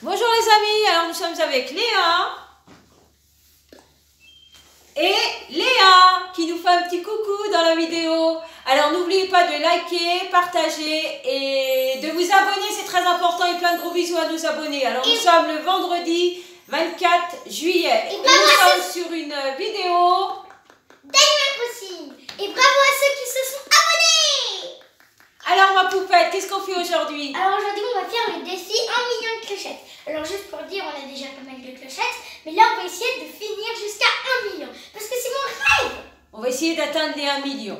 Bonjour les amis, alors nous sommes avec Léa et Léa qui nous fait un petit coucou dans la vidéo. Alors n'oubliez pas de liker, partager et de vous abonner, c'est très important, et plein de gros bisous à nos abonnés. Alors nous sommes le vendredi 24 juillet et nous sommes sur une vidéo d'animaux possible. Et bravo à ceux qui se sont abonnés. Alors ma poupette, qu'est-ce qu'on fait aujourd'hui? Alors aujourd'hui on va faire le défi 1 million de clochettes. Alors juste pour dire, on a déjà pas mal de clochettes, mais là on va essayer de finir jusqu'à 1 million. Parce que c'est mon rêve. On va essayer d'atteindre les 1 million.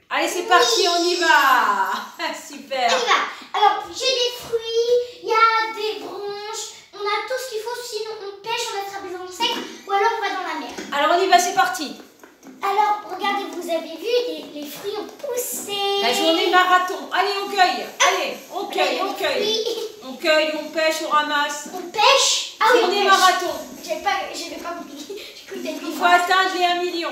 Allez c'est parti, on y va. Super. On y va. Alors j'ai des fruits, il y a des branches, on a tout ce qu'il faut, sinon on pêche, on attrape des insectes ou alors on va dans la mer. Alors on y va, c'est parti. Alors regardez, vous avez vu, les fruits ont poussé. La journée marathon. Allez, on cueille. Allez, on cueille, on cueille. On cueille, on pêche, on ramasse. On pêche. Ah oui, journée marathon. J'avais pas compris. Il faut atteindre les 1 million.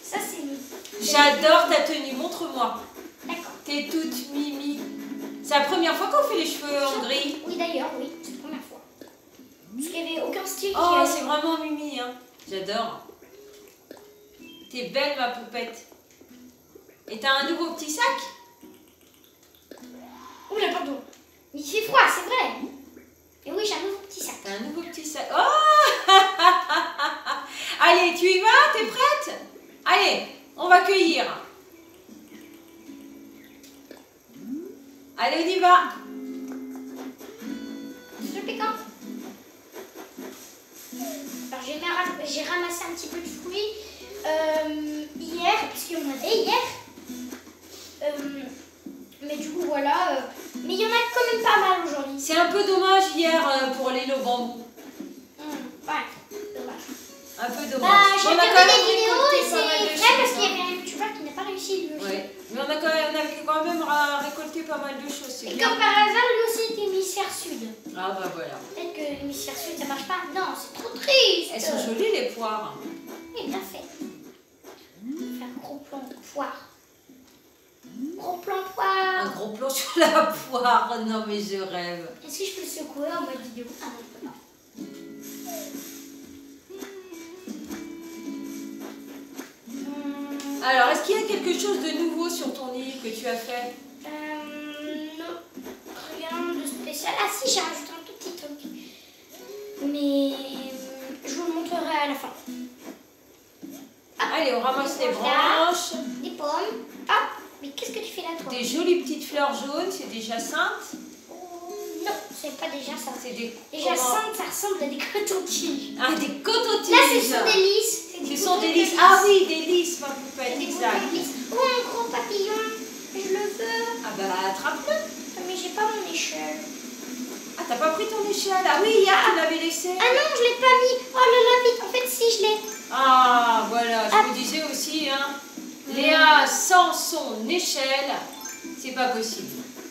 Ça, c'est nous. J'adore ta tenue, montre-moi. D'accord. T'es toute mimi. C'est la première fois qu'on fait les cheveux en gris. Oui, d'ailleurs, oui, c'est la première fois. Parce qu'il n'y avait aucun style. Oh, c'est vraiment mimi, hein. J'adore. T'es belle, ma poupette. Et t'as un nouveau petit sac? Oula, pardon. Mais il fait froid, c'est vrai. Et oui, j'ai un nouveau petit sac. T'as un nouveau petit sac. Oh. Allez, tu y vas? T'es prête? Allez, on va cueillir. Allez, on y va. C'est piquant. Alors, j'ai ramassé un petit peu de fruits hier, parce qu'il y en avait hier. Mais du coup, voilà. Mais il y en a quand même pas mal aujourd'hui. C'est un peu dommage hier pour l'île au bambou. Ouais, dommage. Un peu dommage. J'ai On a regardé quand même des vidéos récolté et c'est pas mal de vrai choses, parce qu'il y hein. avait un youtubeur qui n'a pas réussi le jeu. Ouais. Mais on a quand même récolté pas mal de choses. C'est Et bien. comme par hasard, lui aussi était hémisphère sud. Ah bah voilà. Peut-être que l'hémisphère sud ça marche pas. Non, c'est trop triste. Elles sont jolies les poires. Oui, bien fait. On va faire un gros plan de poire. Gros plan de poire. Un gros plan sur la poire. Non mais je rêve. Est-ce que je peux le secouer en mode vidéo? Ah non, je peux pas. Alors, est-ce qu'il y a quelque chose de nouveau sur ton île que tu as fait? Non, rien de spécial. Ah si, j'ai rajouté un tout petit truc. Mais je vous le montrerai à la fin. Allez, on ramasse les branches. Des pommes. Ah, mais qu'est-ce que tu fais là, toi? Des jolies petites fleurs jaunes, c'est des jacinthes. Non, c'est pas déjà ça. C'est des... Les jacinthes, ça ressemble à des cotons-tiges. Ah, des cotons-tiges. Là, ce sont des lys. Ce sont des lys. Ah oui, des lys, ma poupette, Des exact. lys. Oh, un gros papillon. Je le veux. Ah bah, attrape-le. Mais j'ai pas mon échelle. Ah, t'as pas pris ton échelle? Ah oui, hier, tu l'avais laissé. Ah non, je l'ai pas mis. Oh là là, vite. En fait, si, je l'ai. Ah, voilà, je vous disais aussi, hein. Léa, sans son échelle, c'est pas possible.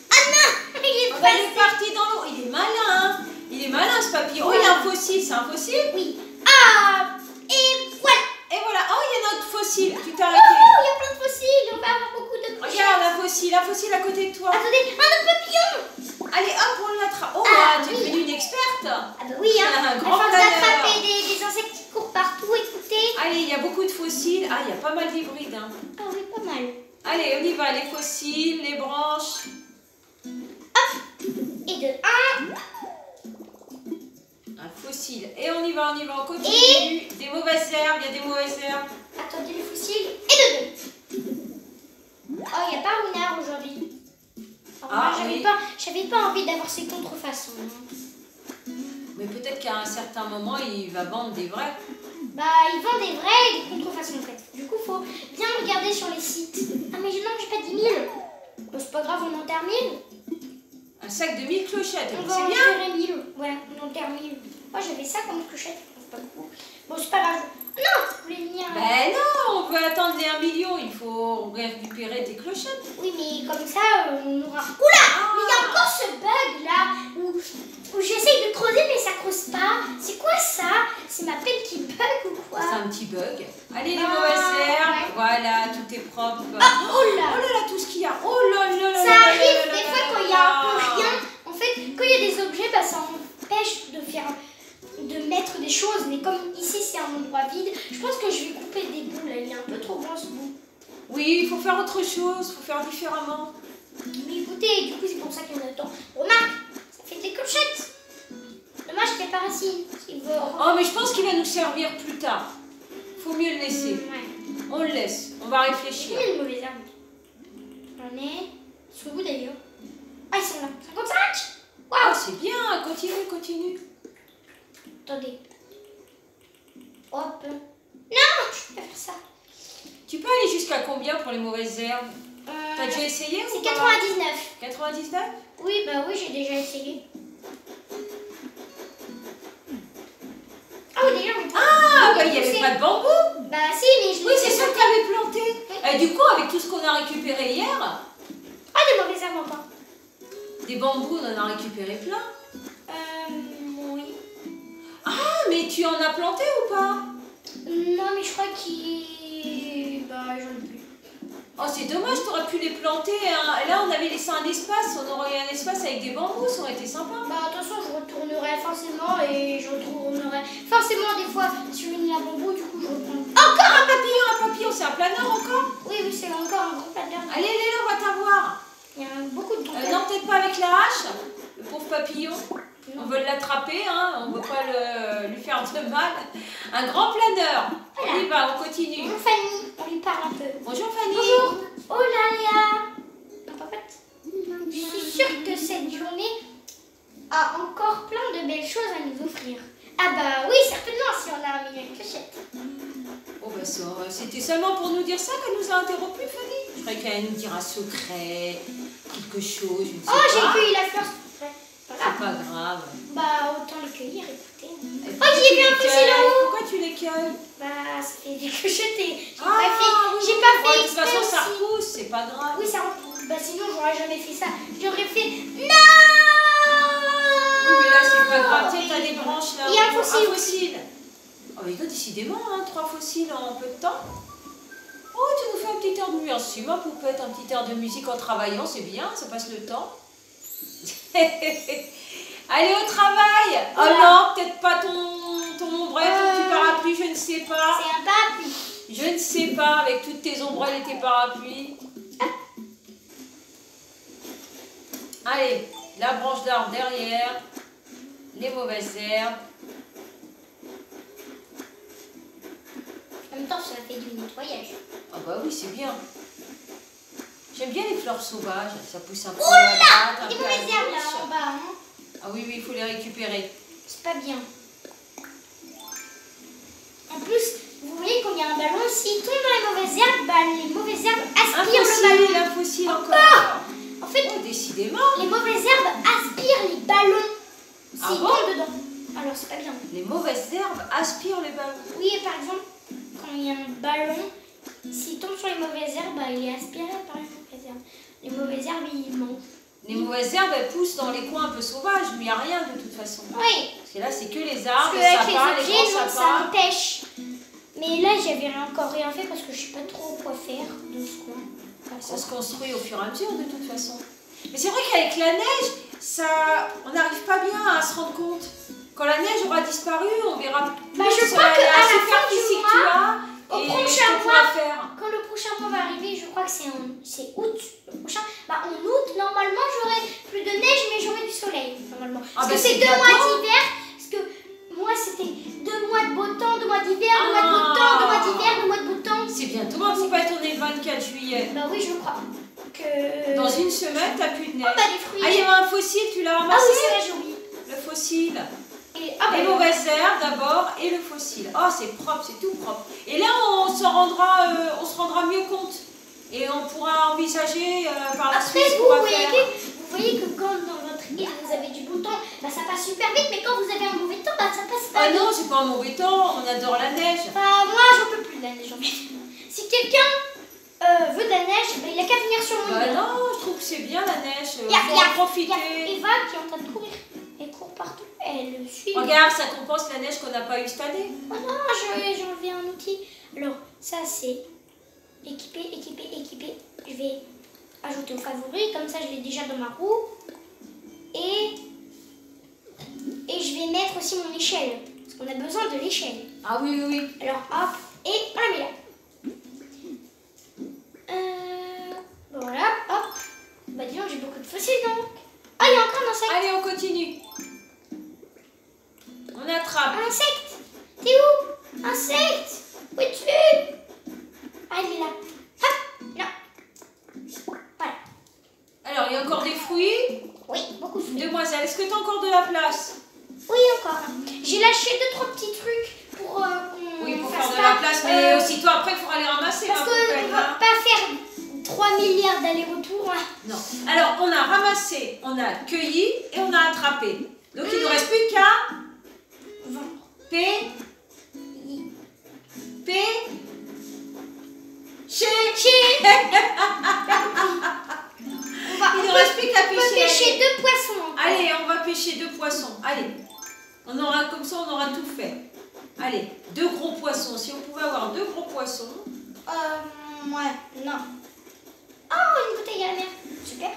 Ah non, il est Il est passé. parti dans l'eau. Il est malin, hein. Il est malin, ce papillon. Oh, il y a un fossile, c'est un fossile? Oui. Ah, et voilà. Et voilà. Oh, il y a notre fossile. Tu t'es Oh, arrêté. il y a plein de fossiles. On va avoir beaucoup de clochettes. Regarde, un fossile à côté de toi. Attendez, un autre papillon. Allez, hop, on l'attrape. Oh, Ah, là, tu es oui. devenue une experte. Ah bah oui, hein. Un À grand force planeur. d'attraper des insectes qui courent partout, écoutez. Allez, il y a beaucoup de fossiles. Ah, il y a pas mal d'hybrides, hein. Ah oui, pas mal. Allez, on y va. Les fossiles, les branches. Et de 1. Un fossile. Et on y va, on continue. Des mauvaises herbes, il y a des mauvaises herbes. Attendez le fossile. Et de 2. Oh, il n'y a pas Runard aujourd'hui. Alors, Ah, moi, oui. j'avais pas envie d'avoir ces contrefaçons. Mais peut-être qu'à un certain moment, il va vendre des vrais. Bah, ils vendent des vrais et des contrefaçons en fait. Du coup, faut bien regarder sur les sites. Ah, mais non, j'ai pas 10 000. Bon, c'est pas grave, on enterre 1000. Un sac de 1000 clochettes, On va c'est bien. enterrer 1000. Ouais, on enterre 1000. Moi, j'avais ça comme clochette. C'est pas beaucoup. Bon, c'est pas grave. Non, je voulais venir. Ben non, on peut attendre les 1 million, il faut récupérer tes clochettes. Oui, mais comme ça, on aura. Oula, mais il y a encore ce bug là où j'essaye de creuser, mais ça creuse pas. C'est quoi ça? C'est ma pelle qui bug ou quoi? C'est un petit bug. Allez, les Ah, mauvaises herbes. ouais. Voilà, tout est propre. Ah, oh là. Oh là là, tout ce qu'il y a. Oh là là là Ça là là arrive là des là fois là quand il y là a un là. peu rien. En fait, quand il y a des objets, bah, ça en m'empêche de mettre des choses. Mais comme ici c'est un endroit vide, je pense que je vais couper des bouts là. Il est un peu trop grand ce bout. Oui, il faut faire autre chose, il faut faire différemment. Mais écoutez, du coup c'est pour ça qu'il y en a autant. Remarque, ça fait des clochettes. Dommage qu'il n'y ait pas Racine. Oh, mais je pense qu'il va nous servir plus tard. Faut mieux le laisser. Ouais. On le laisse, on va réfléchir. Combien de mauvais herbes? J'en ai. Sous le bout d'ailleurs. Ah, ils sont là. 55. Ah, Waouh. c'est bien, continue, continue. Attendez. Hop. Non, je peux pas faire ça. Tu peux aller jusqu'à combien pour les mauvaises herbes? T'as déjà essayé C'est ou pas? 99. 99? Oui, bah oui, j'ai déjà essayé. Ah oui, d'ailleurs, Ah, bah il n'y avait pas de bambou. Bah si, mais je Oui, c'est ça que tu avais planté. Et du coup, avec tout ce qu'on a récupéré hier, Ah, des mauvaises herbes encore. des bambous, on en a récupéré plein. Oui. Ah, mais tu en as planté ou pas? Non, mais je crois qu'il... Bah, j'en ai plus. Oh, c'est dommage, tu aurais pu les planter. Hein. Là, on avait laissé un espace, on aurait eu un espace avec des bambous, ça aurait été sympa. Bah, de toute façon, je retournerai forcément et je retournerai forcément des fois sur une la bambou, du coup, je reprends. Encore un papillon, c'est un planeur encore? Oui, oui, c'est encore un gros planeur. Allez, Léla, on va t'avoir. Il y a beaucoup de gros Non, peut-être pas avec la hache, le pauvre papillon. Non. On veut l'attraper, hein, on ne veut pas lui faire de mal. Un grand planeur. Voilà. On y va, on continue. Bonjour Fanny, on lui parle un peu. Bonjour Fanny. Bonjour. Oh là Léa. Non, papette. Je suis sûre que cette journée a encore plein de belles choses à nous offrir. Ah bah oui, certainement, si on a un million de clochettes. Oh bah ça, c'était seulement pour nous dire ça qu'elle nous a interrompu, Fanny. Je croyais qu'elle allait nous dire un secret, quelque chose, je ne sais Oh, j'ai pas. cueilli la fleur. C'est pas grave. Bah, autant les cueillir, écoutez. Et Oh, pourquoi j'ai tu vu un les fossile cueilles? en haut. Pourquoi tu les cueilles? Bah, ça fait des clochettes et j'ai Ah, pas fait, oui, j'ai oui. pas Ouais, fait de toute exprès façon, ça aussi. repousse, c'est pas grave. Oui, ça repousse. Bah, sinon, j'aurais jamais fait ça. J'aurais fait Oui, non. mais là, c'est pas grave. Tiens, t'as des branches là. Il y a un fossile. Un fossile. Oh, mais toi, décidément, hein, 3 fossiles en peu de temps. Oh, tu nous fais un petit air de musique. Merci, ma poupette, un petit air de musique en travaillant, c'est bien, ça passe le temps. Allez au travail. Oh Voilà. non, peut-être pas ton ombrelle, ton petit parapluie, je ne sais pas. C'est un parapluie. Je ne sais pas, avec toutes tes ombrelles et tes parapluies. Allez, la branche d'arbre derrière, les mauvaises herbes. En même temps, ça fait du nettoyage. Ah bah oui, c'est bien. J'aime bien les fleurs sauvages, ça pousse un peu Oh à là, droite, un des peu à mauvaises herbes là gauche. en bas. Hein. Ah oui, oui, il faut les récupérer. C'est pas bien. En plus, vous voyez quand il y a un ballon, s'il tombe dans les mauvaises herbes, bah, les mauvaises herbes Un aspirent le fossile, ballon. un fossile encore. En fait, Oh, décidément. les mauvaises herbes aspirent les ballons s'ils Ah bon tombent dedans. Alors c'est pas bien. Les mauvaises herbes aspirent les ballons. Oui, et par exemple, quand il y a un ballon, s'il tombe sur les mauvaises herbes, bah, il est aspiré par les mauvaises herbes. Les mauvaises herbes, ils mangent. Les mauvaises herbes, elles poussent dans les coins un peu sauvages, mais il n'y a rien de toute façon. Oui, Parce que là, c'est que les parce arbres, que les avec sapins, les les objets, grands non, ça sapins. empêche. Mais là, j'avais encore rien fait parce que je sais pas trop quoi faire de ce coin. Ça se construit au fur et à mesure de toute façon. Mais c'est vrai qu'avec la neige, on n'arrive pas bien à se rendre compte. Quand la neige aura disparu, on verra plus Bah, je crois qu'à la fin du superficie que mois, tu as au et prochain ce qu'on mois, pourra faire. quand le prochain mois va arriver, je crois que c'est août, le prochain. Bah, en août, normalement, j'aurai plus de neige, mais j'aurai du soleil, normalement. Ah, Parce bah, que c'est c'est 2 mois bientôt. d'hiver, parce que moi, c'était 2 mois de beau temps, 2 mois d'hiver, 2 mois de beau temps, 2 mois d'hiver, 2 mois de beau temps. C'est bientôt, ma poupette, on est le 24 juillet. Bah oui, je crois que... Dans une semaine, t'as plus de neige. Oh, bah, des fruits. Ah, il y avait un fossile, tu l'as Ah ramassé? oui, c'est vrai, j'ai oublié. Le fossile. Et, ah, bah, Les mauvaises herbes d'abord et le fossile. Oh, c'est propre, c'est tout propre. Et là, on se rendra mieux compte. Et on pourra envisager par la Après, suite ce vous qu'on va voyez, faire. vous voyez que quand dans votre île vous avez du beau temps, bah, ça passe super vite, mais quand vous avez un mauvais temps, bah, ça passe pas Ah vite. non, c'est pas un mauvais temps, on adore la neige. Bah, moi, j'en peux plus de la neige. En fait. Si quelqu'un veut de la neige, bah, il a qu'à venir sur mon Bah île. non, je trouve que c'est bien la neige, Il y a- faut il y a- en profiter. Il y a Eva qui est en train de courir. Elle court partout. Elle suit. Regarde, ça compense la neige qu'on n'a pas eu cette année. Oh non, j'ai enlevé un outil. Alors, ça c'est équipé, équipé, équipé. Je vais ajouter au favori, comme ça je l'ai déjà dans ma roue. Et je vais mettre aussi mon échelle. Parce qu'on a besoin de l'échelle. Ah oui, oui, oui. Alors hop, et on la met là. Voilà, hop. Bah dis donc, j'ai beaucoup de fossiles donc. Ah, il y a encore un insecte. Allez, on continue. On attrape. Un insecte. T'es où? Insecte. Où es-tu? Ah, il est là. Hop, là. Voilà. Alors, il y a encore des fruits. Oui, beaucoup de fruits. Demoiselle, est-ce que tu as encore de la place? Oui, encore. J'ai lâché 2-3 petits trucs pour qu'on Oui, pour fasse faire de la pas, place, mais aussitôt après, il faudra les ramasser. parce hein, qu'on poubelle, ne va hein. pas faire 3 milliards d'allers-retours. Hein. Non. Alors, on a ramassé, on a cueilli et on a attrapé. Donc, il ne nous reste plus qu'à P. Il ne reste plus qu'à On peut pêcher 2 poissons. Allez, on va pêcher 2 poissons. Allez. On aura comme ça, on aura tout fait. Allez, 2 gros poissons. Si on pouvait avoir 2 gros poissons. Ouais, non. Oh, une bouteille à la mer. Super.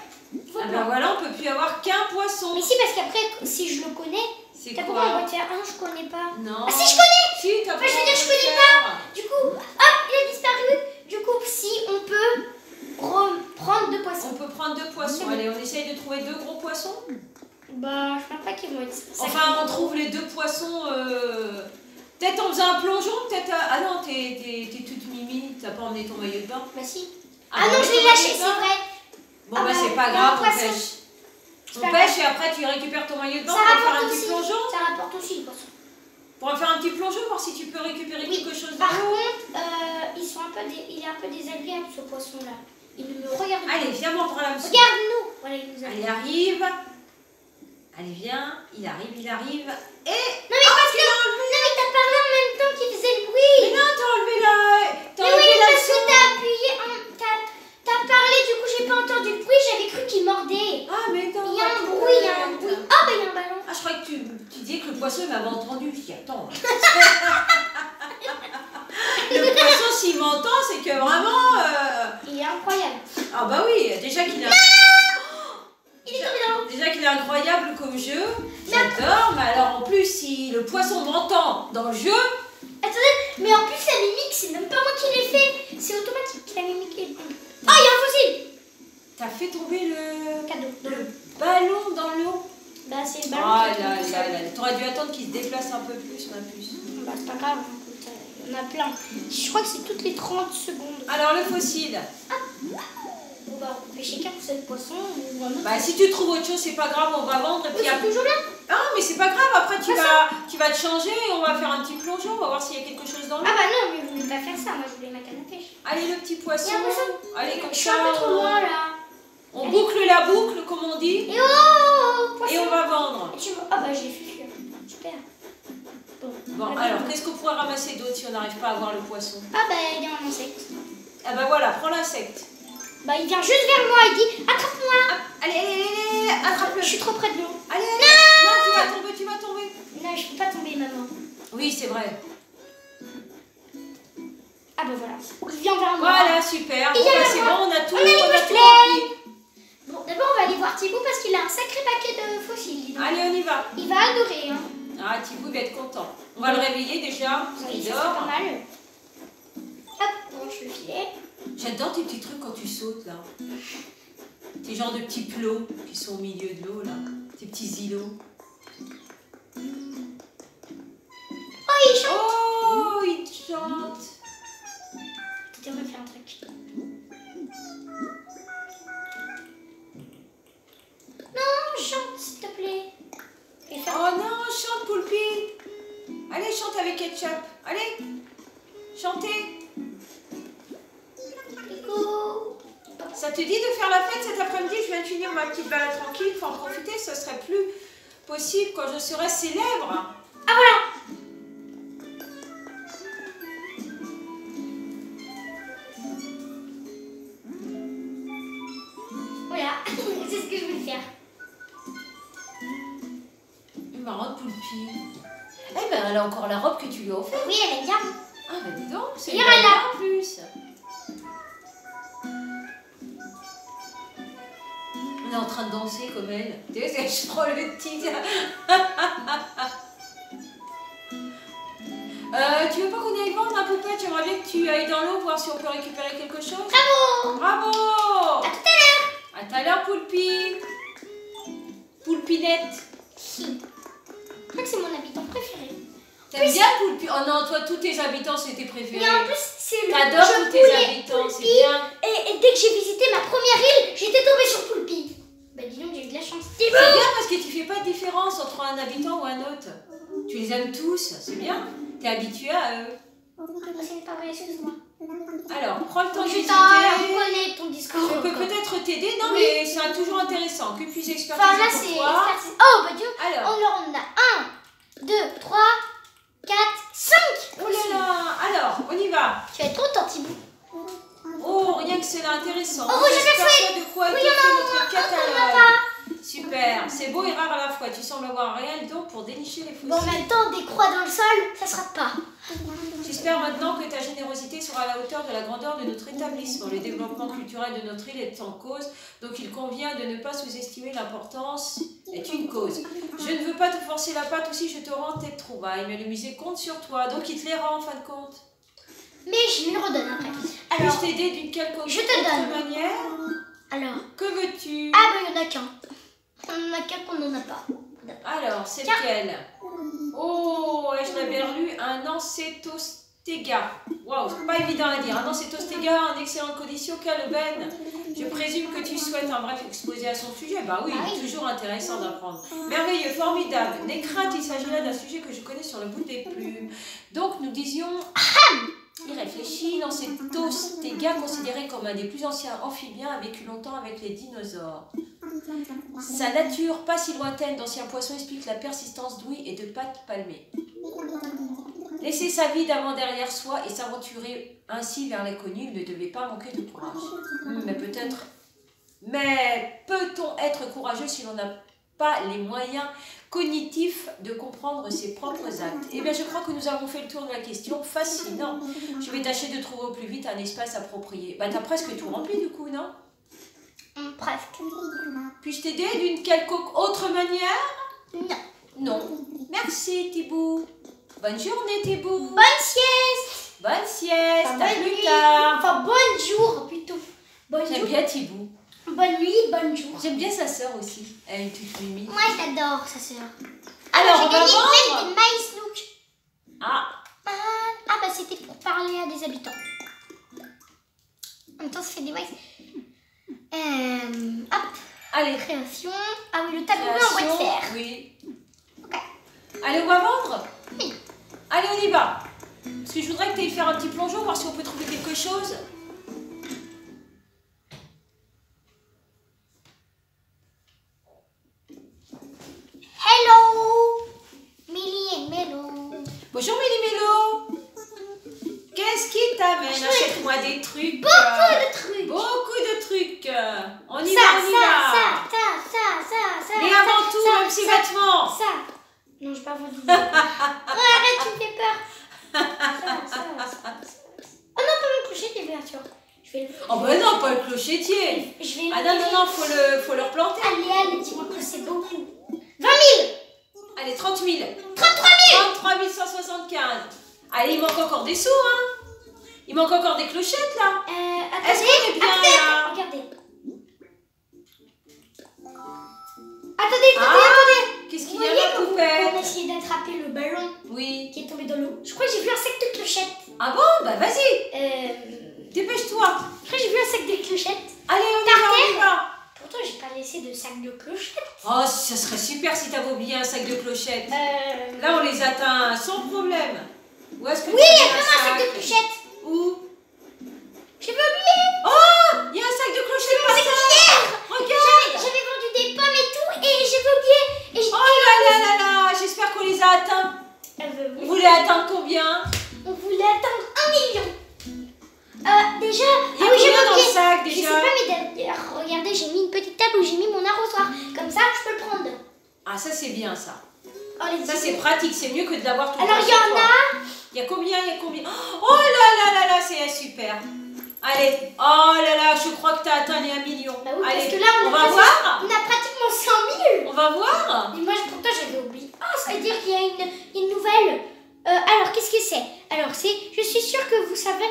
Ah ben voilà, on peut plus avoir qu'un poisson. Mais si, parce qu'après, si je le connais, C'est t'as quoi? pourquoi on va te faire un, je connais pas. Non. Ah si, je connais. Si, t'as Enfin, je veux dire, je connais pas. Du coup, hop, il a disparu. Du coup, si on peut prendre 2 poissons. On peut prendre 2 poissons. Allez, on essaye de trouver 2 gros poissons. Bah, je pense pas qu'ils vont être. Enfin, on trouve les 2 poissons. Peut-être en faisant un plongeon, peut-être. Ah non, t'es toute mimi, t'as pas emmené ton maillot de bain. Bah si. Ah, non, je l'ai lâché, c'est vrai. Bon, Ah bah, bah, c'est pas il y a un grave, on poisson. pêche. C'est On pas pêche et après tu récupères ton maillot de bain Ça pour faire rapporte un petit aussi. plongeon. Ça rapporte aussi, le poisson. Pour faire un petit plongeon, voir si tu peux récupérer Oui. quelque chose de Par l'eau. contre, il est un peu désagréable ce poisson-là. Il ne me regarde pas. Allez, viens m'en prendre la Regarde-nous. Voilà, il nous a. Allez, arrive. Allez, viens. Il arrive, il arrive. Et. Non mais parce que t'as parlé en même temps qu'il faisait le bruit. Mais non, t'as enlevé la. T'as Mais enlevé oui, la parce que sonde. t'as appuyé, t'as parlé, du coup j'ai pas entendu le bruit, j'avais cru qu'il mordait. Ah, mais non. Il y a un bruit, il y a un bruit. Ah bah il y a un ballon. Ah, je croyais que tu disais que le poisson il m'avait entendu. Je dis, attends. Le poisson, s'il m'entend, c'est que vraiment. Il est incroyable. Ah, bah oui, déjà qu'il a. Il est tombé dans l'eau. Déjà qu'il est incroyable comme jeu, j'adore, mais alors en plus si le poisson m'entend dans le jeu, Attendez, mais en plus la mimique, c'est même pas moi qui l'ai fait. C'est automatique, la mimique est... Ah, il y a un fossile. t'as fait tomber le Cadeau. ballon dans l'eau. Bah c'est le Oh ballon. là là là, t'aurais dû attendre qu'il se déplace un peu plus, ma puce. Bah c'est pas grave, écoute, il y en a plein. Je crois que c'est toutes les 30 secondes. Alors le fossile, On va pêcher qu'un seul poisson ou un autre. bah si tu trouves autre chose, c'est pas grave, on va vendre et Oui, puis c'est après... toujours là. Ah mais c'est pas grave, après tu vas te changer et on va faire un petit plongeon, on va voir s'il y a quelque chose dans l'eau. Ah bah non, mais je voulais pas faire ça, moi je voulais ma canne à pêche. Allez le petit poisson, Il y a un poisson. allez comme Je suis ça, un peu trop loin là. on boucle la boucle comme on dit Et oh, poisson. et on va vendre. Ah bah j'ai fait fuir. Super. Bon, alors, qu'est-ce qu'on pourrait ramasser d'autre si on n'arrive pas à voir le poisson? Ah bah il y a un insecte. Ah bah voilà, prends l'insecte. Bah il vient juste vers moi, il dit attrape-moi. Allez, attrape-le. Je suis trop près de l'eau. Allez, non, tu vas tomber. Non, je peux pas tomber maman. Oui, c'est vrai. Ah bah voilà. Il vient vers moi. Voilà, super. Bon, Il y a bah, la c'est voix. bon, on a tout, On a les tout pochettes. rempli. Bon, d'abord on va aller voir Thibaut parce qu'il a un sacré paquet de fossiles. dis donc. Allez, on y va. Il va adorer hein. Ah, Thibaut va être content. On va le réveiller déjà, parce Oui, qu'il ça c'est pas dort. mal. Hop, branche le filet. J'adore tes petits trucs quand tu sautes, là. Tes genres de petits plots qui sont au milieu de l'eau, là. Tes petits îlots. Oh, il chante. Oh, il chante. Tu devrais faire un truc. Non, chante s'il te plaît. Et faire... Oh non, chante, Poulpi. Allez, chante avec ketchup. Allez, chantez. Coucou. Ça te dit de faire la fête cet après-midi? Je viens de finir ma petite balade tranquille, il faut en profiter, ce serait plus possible quand je serai célèbre. Ah voilà. Voilà, c'est ce que je veux faire. Marrante Poulpi. Eh ben, elle a encore la robe que tu lui as offerte. Oui, elle est bien. Ah ben dis donc, c'est Regarde, elle a- en plus. On est en train de danser comme elle. Tu sais, je prends le petit. tu veux pas qu'on aille voir ma poupette? J'aimerais bien que tu ailles dans l'eau voir si on peut récupérer quelque chose. Bravo! Bravo! À tout à l'heure! À tout à l'heure, Poulpi. Poulpinette. Je crois que c'est mon habitant préféré. T'aimes bien Poulpi? Oh non, toi, tous tes habitants, c'est tes préférés. Mais en plus, c'est le T'adores jeu tous tes poulet, habitants, c'est Poulpi. bien. Et dès que j'ai visité ma première île, j'étais tombée sur Poulpi. Bah dis donc, j'ai eu de la chance. C'est bien parce que tu fais pas de différence entre un habitant ou un autre. Tu les aimes tous, c'est bien. T'es habitué à eux. C'est pas vrai, excuse-moi. Alors, prends le temps de Je visiter. connais ton discours. Je peux peut-être t'aider, non Oui. mais c'est toujours intéressant. Que puis expertiser Enfin là, pour c'est toi. expertise. Oh, bah Dieu. Alors, Alors, on a 1, 2, 3, 4, 5. oh là là. Alors, on y va. Tu vas être content, Thibaut. Oh, rien que c'est là intéressant. Oh, j'ai J'espère fait. de quoi Oui, est il y en fait a notre un catalogue. Super, c'est beau et rare à la fois. Tu sembles avoir un réel don pour dénicher les fossiles. Bon, en même temps, des croix dans le sol, ça se rate pas. J'espère maintenant que ta générosité sera à la hauteur de la grandeur de notre établissement. Le développement culturel de notre île est en cause, donc il convient de ne pas sous-estimer l'importance est une cause. Je ne veux pas te forcer la patte aussi, je te rends tes trouvailles, mais le musée compte sur toi, donc il te les rend en fin de compte. Mais je lui redonne après. Puis-je Alors, t'aider d'une quelconque je te autre donne. manière? alors. Que veux-tu? Ah, bah, il n'y en a qu'un. On en a qu'un qu'on n'en a pas. Alors, c'est Tiens. lequel? Oh, ai-je la bien lu? Un Ancetostega. Waouh, c'est pas évident à dire. Un Ancetostega en excellente condition, quelle aubaine. Je présume que tu souhaites un bref exposé à son sujet. Bah oui, Ah oui. toujours intéressant d'apprendre. Merveilleux, formidable. N'aie crainte, il s'agit là d'un sujet que je connais sur le bout des plumes. Donc, nous disions... Il réfléchit, l'Ancetostega, considéré comme un des plus anciens amphibiens, a vécu longtemps avec les dinosaures. Sa nature pas si lointaine d'anciens poissons explique la persistance d'ouïes et de pattes palmées. Laisser sa vie d'avant derrière soi et s'aventurer ainsi vers l'inconnu, il ne devait pas manquer de courage. Mais peut-on être courageux si l'on n'a pas les moyens cognitifs de comprendre ses propres actes? Eh bien, je crois que nous avons fait le tour de la question. Fascinant. Je vais tâcher de trouver au plus vite un espace approprié. Bah, t'as presque tout rempli du coup, non? Presque. Puis-je t'aider d'une quelconque autre manière? Non. Non. Merci, Thibaut. Bonne journée, Thibaut. Bonne sieste. Bonne sieste. Enfin, À bonne plus nuit. tard. Enfin, bonjour plutôt. J'aime Bonjour. bien Thibaut. Bonne nuit, bonjour. J'aime bien sa sœur aussi. Elle est toute mimi. Moi, je l'adore, sa sœur. Alors, j'ai on va gagné vendre. une maïs look. Ah, Ah, bah c'était pour parler à des habitants. En même temps, ça fait des maïs. Hop, allez. création. Ah oui, le tableau en bois de fer. Oui. Ok. Allez, on va vendre? Oui. Allez, on y va. Parce que je voudrais que tu ailles faire un petit plongeon, voir si on peut trouver quelque chose. Hello, Millie et Mello. Bonjour, Méli-Mélo. Qu'est-ce qui t'amène? Achète-moi des trucs. Beaucoup de trucs. Beaucoup de trucs. On y Ça, va, on y va. ça. Mais avant tout, ça, même ses ça, vêtements. Ça. Non, je vais pas vous dire. Arrête, tu me fais peur. Ça. Oh non, pas mon clocher d'ouverture. Je vais le... Oh ben non, pas le clochetier. Je vais Ah non, faut le replanter. Allez, dis-moi que c'est beaucoup. 20 000. Allez, 30 000. 33 000. 33 175. Allez, il manque encore des sous, hein. Il manque encore des clochettes, là. Est-ce qu'on est bien, là? Regardez. Attendez. Qu'est-ce qu'il Vous y a, voyez ma quand on poupette? essayait d'attraper le ballon Oui. qui est tombé dans l'eau? Je crois que j'ai vu un sac de clochettes. Ah bon? Bah vas-y, dépêche-toi. Je crois que j'ai vu un sac de clochettes. Allez, on y va. Pourtant, j'ai pas laissé de sac de clochettes. Oh, ça serait super si t'avais oublié un sac de clochettes. Là, on les atteint sans problème. Où est-ce que Oui, t'as il y a mis vraiment un sac de clochettes. Où? J'ai pas oublié. Oh, il y a un sac de clochettes par terre. Regarde. J'avais vendu des pommes et tout et j'ai pas oublié. Et j'ai... Oh là là, j'espère qu'on les a atteints. Vous voulez atteindre combien? On voulait atteindre 1 million. Déjà, Il y a combien dans le sac je sais déjà? pas, mais d'ailleurs, regardez, j'ai mis une petite table où j'ai mis mon arrosoir. Comme ça, je peux le prendre. Ah, ça c'est bien ça. Oh, les Ça c'est pratique, c'est mieux que de l'avoir tout le temps. Alors, il y chez en toi. a. Il y a combien? Oh là, c'est super. Allez, oh là, je crois que tu as atteint les 1 million. Bah oui, Allez, parce que là, on va voir. On a pratiquement 100 000. On va voir. Et moi, pourtant, j'avais oublié. Ah, ça veut dire qu'il y a une nouvelle. Alors, qu'est-ce que c'est? Alors, je suis sûre que vous savez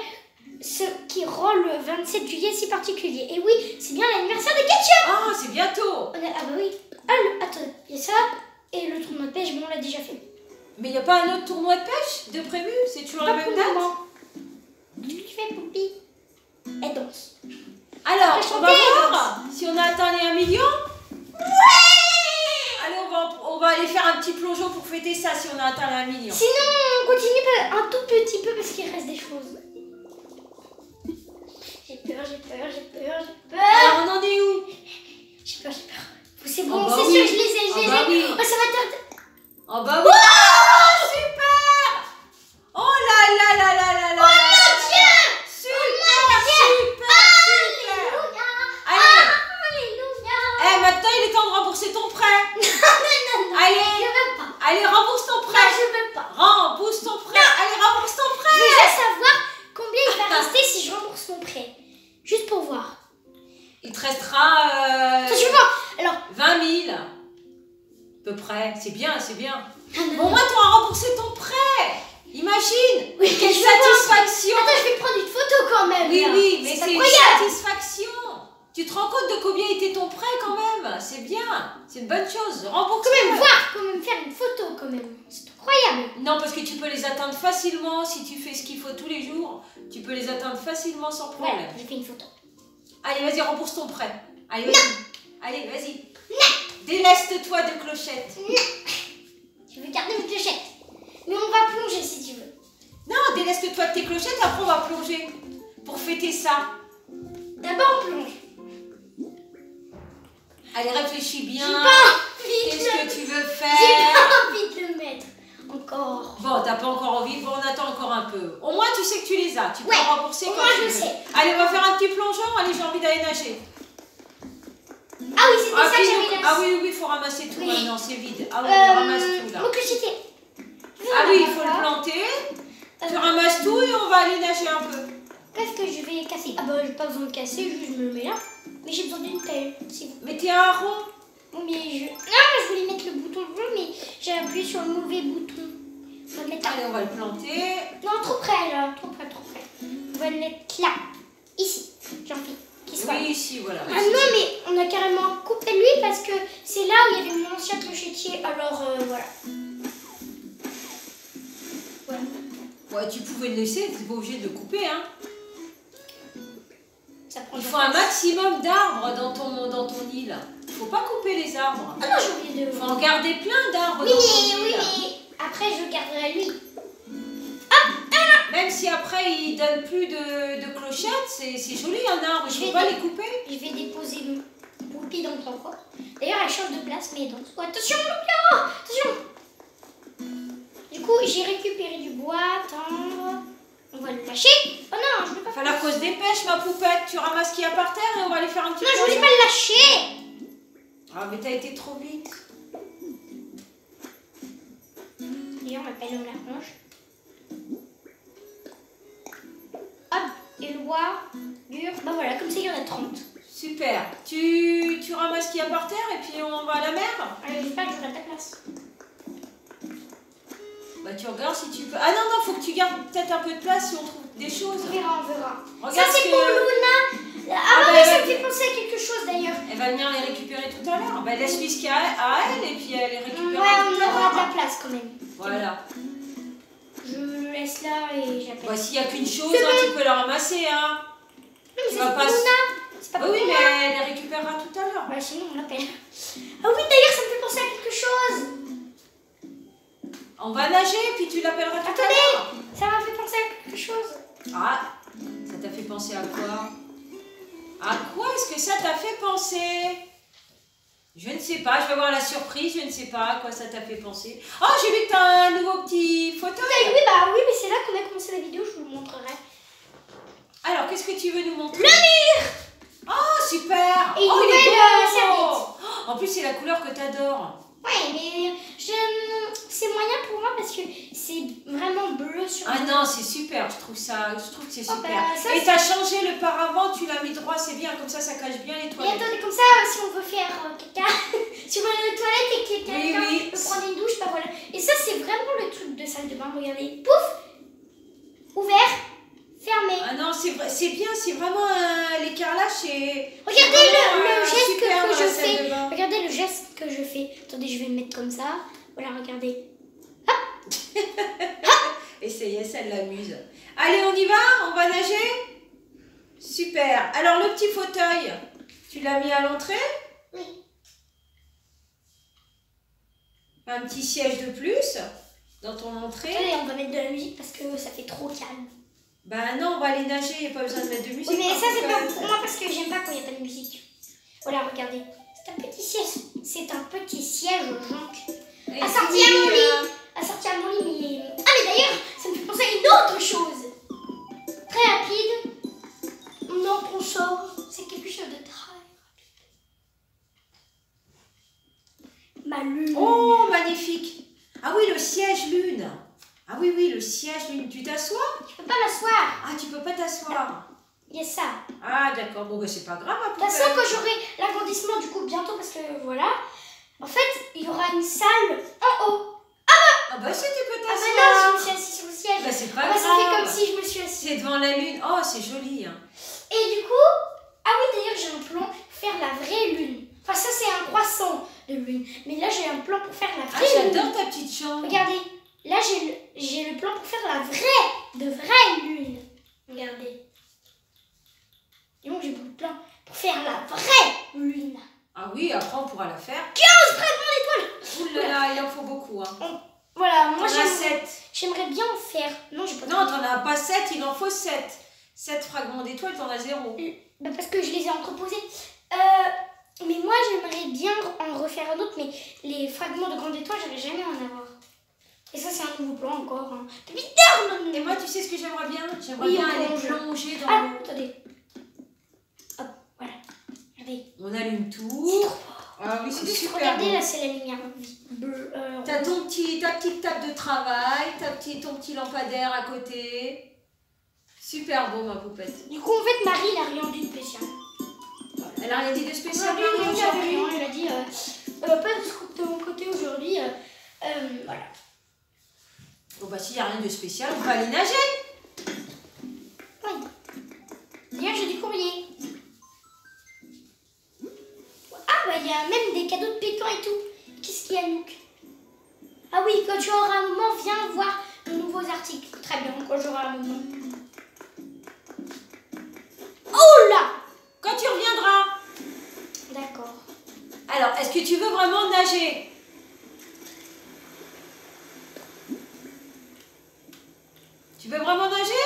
ce qui rend le 27 juillet si particulier. Et oui, c'est bien l'anniversaire de Ketchup. Ah, c'est bientôt. Ah bah oui. Attends, il y a ça et le tournoi de pêche, bon, on l'a déjà fait. Mais il n'y a pas un autre tournoi de pêche de prévu? C'est toujours la même date? Tu fais Poupie? Elle danse. Alors, on va voir si on a atteint les 1 million. Ouais. Allez, on va aller faire un petit plongeon pour fêter ça si on a atteint les 1 million. Sinon, on continue un tout petit peu parce qu'il reste des choses. J'ai peur. Alors, on en est où? J'ai peur. C'est bon, Oh bah c'est oui. sûr, je les ai. Oh bah oui. Oh, ça va tarder. Oh bah oui. Oh, super. Oh là là. Oh mon Dieu. Super. Allez, maintenant il est temps de rembourser ton prêt. Non. Allez. Je veux pas. Allez, rembourse ton prêt. Non, je veux pas. Rembourse ton prêt. Allez, rembourse ton Je prêt. veux juste savoir combien il va rester si je rembourse mon prêt. Juste pour voir. Il te restera Attention, alors. 20 000. À peu près. C'est bien. Non. Au moins, tu auras remboursé ton prêt. Imagine. Oui, Quelle je vais voir. satisfaction. Attends, je vais prendre une photo quand même. là. Oui, mais c'est une incroyable. satisfaction. Tu te rends compte de combien était ton prêt quand même? C'est bien. C'est une bonne chose. Rembourse. Quand même faire une photo quand même. C'est incroyable. Non, parce que tu peux les atteindre facilement si tu fais ce qu'il faut tous les jours. Tu peux les atteindre facilement sans problème. Voilà, j'ai fait une photo. Allez, vas-y, rembourse ton prêt. Allez, vas-y. Allez, vas-y. Déleste-toi de Clochette. Non. Je veux garder mes clochettes. Mais on va plonger si tu veux. Non, déleste-toi de tes clochettes, après on va plonger. Pour fêter ça. D'abord on plonge. Allez, réfléchis bien. J'ai pas envie Qu'est-ce que tu veux J'ai faire? pas envie de le mettre. Encore. Bon, t'as pas encore envie. Bon, on attend encore un peu. Au moins, tu sais que tu les as. Tu peux Ouais, rembourser au quand moins, tu je veux. sais. Allez, on va faire un petit plongeon. Allez, j'ai envie d'aller nager. Ah oui, c'était ça que puis, j'avais là. ah oui, il faut ramasser tout Oui. maintenant, c'est vide. Ah oui, on ramasse tout là. Mon clocheté. Ah oui, il faut le planter. Tu ramasses tout et on va aller nager un peu. Qu'est-ce que je vais casser? Ah bah j'ai pas besoin de casser, juste je me le mets là. Mais j'ai besoin d'une pelle. C'est bon. Mettez un rond. Bon, mais je voulais mettre le bouton bleu, mais j'ai appuyé sur le mauvais bouton. On va le mettre là. Allez, on va le planter. Non, trop près là, trop près. On va le mettre là. Ici. J'ai envie qu'il soit. Oui, ici, voilà. Ah non, mais on a carrément coupé lui parce que c'est là où il y avait mon ancien clochetier. Alors voilà. Ouais, tu pouvais le laisser, tu n'es pas obligé de le couper. Hein. Ça prend Il de faut la un place. maximum d'arbres dans ton île. Il ne faut pas couper les arbres. Ah non, j'ai oublié de. Il faut en garder plein d'arbres Oui, dans ton oui, île. mais après je garderai lui. Même si après il donne plus de clochettes, c'est joli un arbre. Je Je ne vais pas dire- les couper. Je vais déposer mon poupée dans ton corps. D'ailleurs, elle change de place, mais dans. Oh, attention, Loupio! Attention! Du coup, j'ai récupéré du bois, tendre. On va le lâcher. Oh non, je ne veux Il pas. va falloir qu'on se dépêche, ma poupette. Tu ramasses ce qu'il y a par terre et on va aller faire un petit Non, je voulais plongeon. pas le lâcher. Ah, mais t'as été trop vite. D'ailleurs, on m'appelle la ronge. Hop, et le bois dur. Bah voilà, comme ça, il y en a 30. Super. Tu ramasses ce qu'il y a par terre et puis on va à la mer. Allez, j'espère que j'aurai ta place. Bah tu regardes si tu peux. Ah non, faut que tu gardes peut-être un peu de place si on trouve des choses. On verra, on verra. Regarde Ça, c'est ce pour que- Luna. Ah, bah, oui, ça ouais. me fait penser à quelque chose d'ailleurs. Elle va venir les récupérer tout à l'heure. Bah laisse-lui ce qu'il y a à elle et puis elle les Ouais, récupérera on tout à aura de la l'heure. place quand même. Voilà. Je le laisse là et j'appelle. Bah s'il n'y a qu'une chose, C'est hein, bon. tu peux la ramasser. Hein. Non, mais Tu ça, vas c'est pas- pour Luna. C'est pas Bah pour oui, mais moi. elle les récupérera tout à l'heure. Bah, sinon, on l'appelle. Ah oui, d'ailleurs, ça me fait penser à quelque chose. On va nager et puis tu l'appelleras tout à Attendez, l'heure. ça m'a fait penser à quelque chose. Ah, ça t'a fait penser à quoi? À quoi est-ce que ça t'a fait penser? Je ne sais pas, je vais voir la surprise, je ne sais pas à quoi ça t'a fait penser. Oh, j'ai vu que t'as un nouveau petit fauteuil. Oui, bah oui, mais c'est là qu'on a commencé la vidéo, je vous le montrerai. Alors, qu'est-ce que tu veux nous montrer? Le mur. Oh, super. Et une Oh, il est nouvelle, beau. serviette. Oh, en plus, c'est la couleur que t'adores. Ouais, mais c'est moyen pour moi parce que c'est vraiment bleu sur Ah le- non, c'est super, je trouve que c'est Oh, super. bah, ça, Et c'est- t'as changé le paravent, tu l'as mis droit, c'est bien, comme ça cache bien les Et toilettes. attendez, comme ça, si on veut faire caca, si on va aller aux toilettes et que quelqu'un Oui. veut prendre une douche, bah voilà. Et ça, c'est vraiment le truc de salle de bain, regardez. Pouf! Ouvert, fermé. Ah non, c'est vrai, c'est bien, c'est vraiment l'écarlage, c'est... Regardez le geste superbe que dans je la salle de fais. bain. Regardez le geste que je fais. Attendez, je vais le mettre comme ça. Voilà, regardez. Et ça y est, ça l'amuse. Allez, on y va? On va nager? Super. Alors, le petit fauteuil, tu l'as mis à l'entrée? Oui. Un petit siège de plus dans ton entrée. Attendez, on va mettre de la musique parce que ça fait trop calme. Ben non, on va aller nager, il n'y a pas besoin de mettre de musique. Oui, mais ça, c'est quand pas même. pour moi parce que j'aime pas quand il n'y a pas de musique. Voilà, regardez. C'est un petit siège. C'est un petit siège jonc. Et Assorti à mon lit. Assorti à mon lit, mais... Ah, mais d'ailleurs, ça me fait penser à une autre chose. Très rapide. On entre, on sort. C'est quelque chose de très rapide. Ma lune. Oh, magnifique. Ah oui, le siège lune. Ah oui, oui, le siège lune. Tu t'assois? Je peux pas m'asseoir. Ah, tu peux pas t'asseoir. Il y a ça. Ah, d'accord. Bon, ben c'est pas grave. De toute façon, quand j'aurai l'agrandissement du coup bientôt, parce que voilà, en fait, il y aura une salle en haut. Ah bah si, tu peux Ah bah t'asseoir. non, je me suis assise sur le siège. Bah c'est pas Ah bah, grave. ça fait comme si je me suis assise. C'est devant la lune. Oh, c'est joli. Hein. Et du coup, ah oui, d'ailleurs, j'ai un plan pour faire la vraie lune. Enfin, ça, c'est un croissant de lune. Mais là, j'ai un plan pour faire la Ah, vraie lune. j'adore ta petite chambre. Regardez, là, j'ai le plan pour faire la vraie lune. Regardez. Et donc, j'ai beaucoup de plans pour faire la vraie lune. Ah oui, après on pourra la faire. 15 fragments d'étoiles. Ouh là là, il en faut beaucoup. Hein. Voilà, moi, T'en as 7. j'aimerais bien en faire. Non, j'ai pas Non, t'en as pas 7, il en faut 7. 7 fragments d'étoiles, t'en as 0. Bah, parce que je les ai entreposés. Mais moi, j'aimerais bien en refaire un autre, mais les fragments de grande étoile, j'arrive jamais à en avoir. Et ça, c'est un nouveau plan encore. Hein. Depuis tard, Et moi, tu sais ce que j'aimerais bien? J'aimerais Oui, bien on aller plonge. plonger dans Ah, l'eau. attendez. Hop, voilà. Regardez. On allume C'est tout. trop beau. Ah oui, En c'est plus, super regardez, beau. là, c'est la lumière bleue. T'as ta petite table de travail, ton petit lampadaire à côté. Super beau, ma poupette. Du coup, en fait, Marie, elle a rien dit de spécial. Elle a rien dit de spécial. Non, Marie, elle a aujourd'hui. rien. Elle a dit pas de scoop de mon côté aujourd'hui. Voilà. Bon bah s'il n'y a rien de spécial, on va aller nager. Oui. D'ailleurs, j'ai du courrier. Ah, bah, il y a même des cadeaux de pécan et tout. Qu'est-ce qu'il y a, Nook? Ah oui, quand tu auras un moment, viens voir de nouveaux articles. Très bien, quand j'aurai un moment. Oh là! Quand tu reviendras. D'accord. Alors, est-ce que tu veux vraiment nager? Tu veux vraiment nager?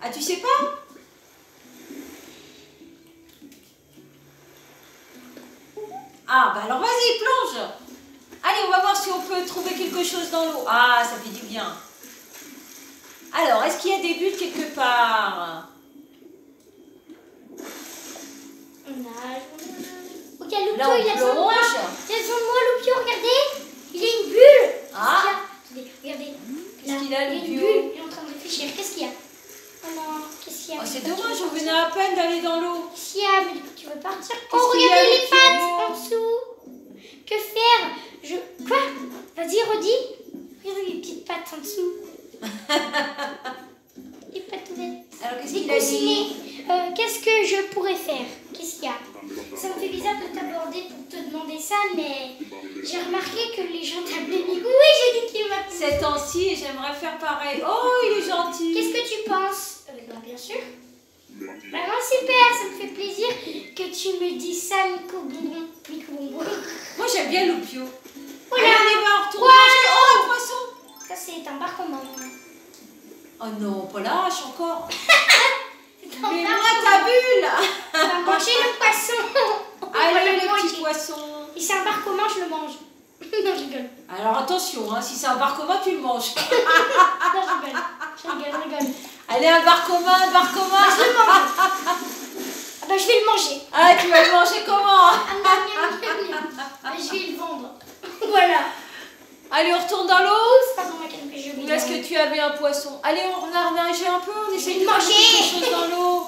Ah, tu sais pas? Ah, bah alors vas-y, plonge. Allez, on va voir si on peut trouver quelque chose dans l'eau. Ah, ça fait du bien. Alors, est-ce qu'il y a des bulles quelque part? On nage. Ok, Loupio, Là, on il a besoin de moi. plonge. Il a besoin de moi, Loupio, regardez. Il y a une bulle. Ah. Qu'est-ce qu'il y a? Attendez, regardez. Qu'est-ce Là, qu'il a, il y une Loupio? bulle. Il est en train de réfléchir. Qu'est-ce qu'il y a? Oh non, qu'est-ce qu'il y a? Oh, c'est dommage, on venait à peine d'aller dans l'eau. Qu'est-ce qu'il y a? Mais du coup, tu veux partir? Qu'est-ce Oh, qu'il y a, regardez les Loupio? pattes en dessous. Que faire? Quoi? Vas-y, redis. Regardez les petites pattes en dessous. Les pattes ouvertes. Alors, qu'est-ce Des qu'il a dit? coussinets. Qu'est-ce que je pourrais faire? Qu'est-ce qu'il y a? Ça me fait bizarre de t'aborder pour te demander ça, mais j'ai remarqué que les gens t'appelaient Migou. Oui, j'ai dit qu'il m'appelait. Ces temps-ci, j'aimerais faire pareil. Oh, il est gentil. Qu'est-ce que tu penses? Non, bien sûr. Vraiment super, ça me fait plaisir que tu me dises ça, Nico Bonbon. Nico Bonbon. Moi, j'aime bien Loupio. Voilà. Allez, on y va, on retourne Ouais. manger. Oh, un poisson. Ça, c'est un bar commun. Oh non, pas la hache encore. C'est un Mais bar moi, commun. ta bulle. On va manger le poisson. Allez, Voilà, le petit moi, poisson. Et c'est un bar commun, je le mange. Non, je rigole. Alors, attention, hein, si c'est un bar commun, tu le manges. Non, je rigole. Je rigole. Allez, un bar commun, un bar commun. Je le mange. Ah bah, je vais le manger. Ah, tu vas le manger comment? Ah, mais je vais le vendre. Voilà. Allez, on retourne dans l'eau. Pardon, ma canne, j'ai Ou oublié. est-ce que tu avais un poisson? Allez, on a nagé un peu, on essaie vais de le manger manger. quelque chose dans l'eau.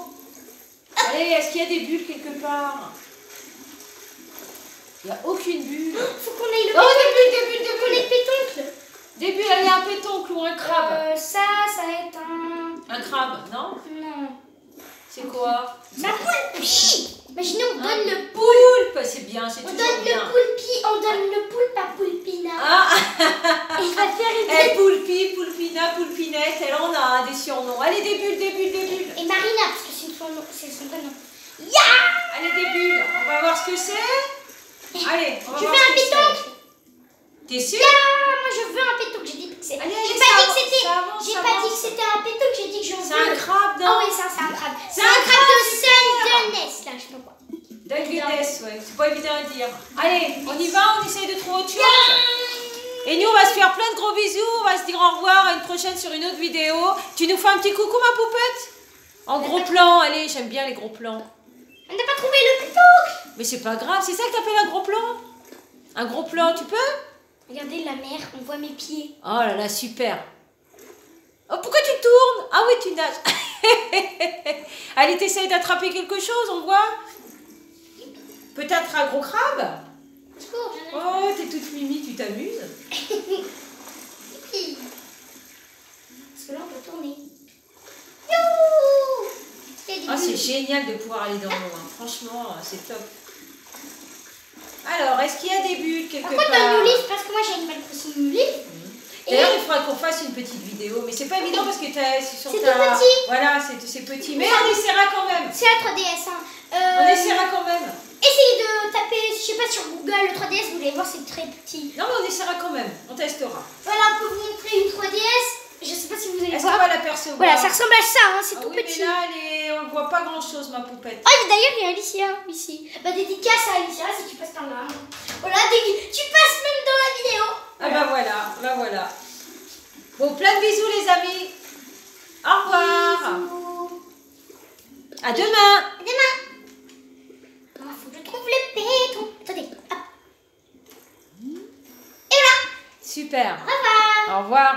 Allez, est-ce qu'il y a des bulles quelque part? Il n'y a aucune bulle. Faut qu'on aille le Oh, pétoncle. des bulles, Faut qu'on aille le pétoncle. des bulles, allez, ou un crabe? Ça va être un... Un crabe, non? Non. C'est quoi? La poulpi. Imaginez, on donne le poulpe. C'est bien, c'est on toujours donne bien. le poulpi, on donne le poulpe à Poulpina. Ah. Et il va faire une Eh, Poulpi, Poulpina, Poulpinette, elle en a des surnoms. Allez, des bulles, des bulles, des bulles. Et Marina, parce que c'est son prénom. Allez, des bulles. On va voir ce que c'est. Allez, on va Je voir veux ce un que c'est. pétanque. T'es sûr? Moi je veux un pétanque, j'ai dit que c'est. Allez, J'ai allez, pas ça dit que avance, c'était. ça avance, J'ai ça pas dit avance. que c'était un pétanque, j'ai dit que j'en veux. C'est un crabe, non? Ah oui, c'est un crabe. C'est C'est un un crabe de crabe, Sundeness, là, je sais pas quoi. Dagueness, ouais. C'est pas évident à dire. Allez, on y va, on essaye de trouver autre chose. Et nous, on va se faire plein de gros bisous. On va se dire au revoir à une prochaine sur une autre vidéo. Tu nous fais un petit coucou, ma poupette? En gros plan. Allez, j'aime bien les gros plans. On n'a pas trouvé le pétanque. Mais c'est pas grave, c'est ça que t'appelles un gros plan? Un gros plan, tu peux? Regardez la mer, on voit mes pieds. Oh là là, super. Oh, pourquoi tu tournes? Ah oui, tu nages. Allez, t'essayes d'attraper quelque chose, on voit? Peut-être un gros crabe? Oh, t'es toute mimi, tu t'amuses? Parce que là, on peut tourner. Youhou! Ah, c'est génial de pouvoir aller dans l'eau, hein. Franchement, c'est top. Alors, est-ce qu'il y a des bulles quelque Par contre, part? dans le livre, parce que moi j'ai Animal Crossing New Leaf. D'ailleurs, il faudra qu'on fasse une petite vidéo, mais c'est pas évident parce que c'est sur C'est ta... tout petit. Voilà, c'est petit, mais on essaiera quand même. C'est la 3DS. Hein. On essaiera quand même. Essayez de taper, je sais pas, sur Google le 3DS, vous allez voir, c'est très petit. Non, mais on essaiera quand même. On testera. Voilà, on peut vous montrer une 3DS. Je sais pas si vous allez Est-ce qu'on voir. va l'apercevoir? Voilà, ça ressemble à ça, hein, c'est Ah tout oui, petit. mais là, on ne voit pas grand-chose, ma poupette. Oh, d'ailleurs, il y a Alicia ici. Bah, dédicace à Alicia si tu passes par là. Voilà, tu passes même dans la vidéo. Ah bah voilà, bah voilà. Bon, plein de bisous, les amis. Au revoir. Bisous. À demain. À demain. Ah, faut que je trouve le pétron. Attendez, hop. Et voilà. Super. Au revoir. Au revoir.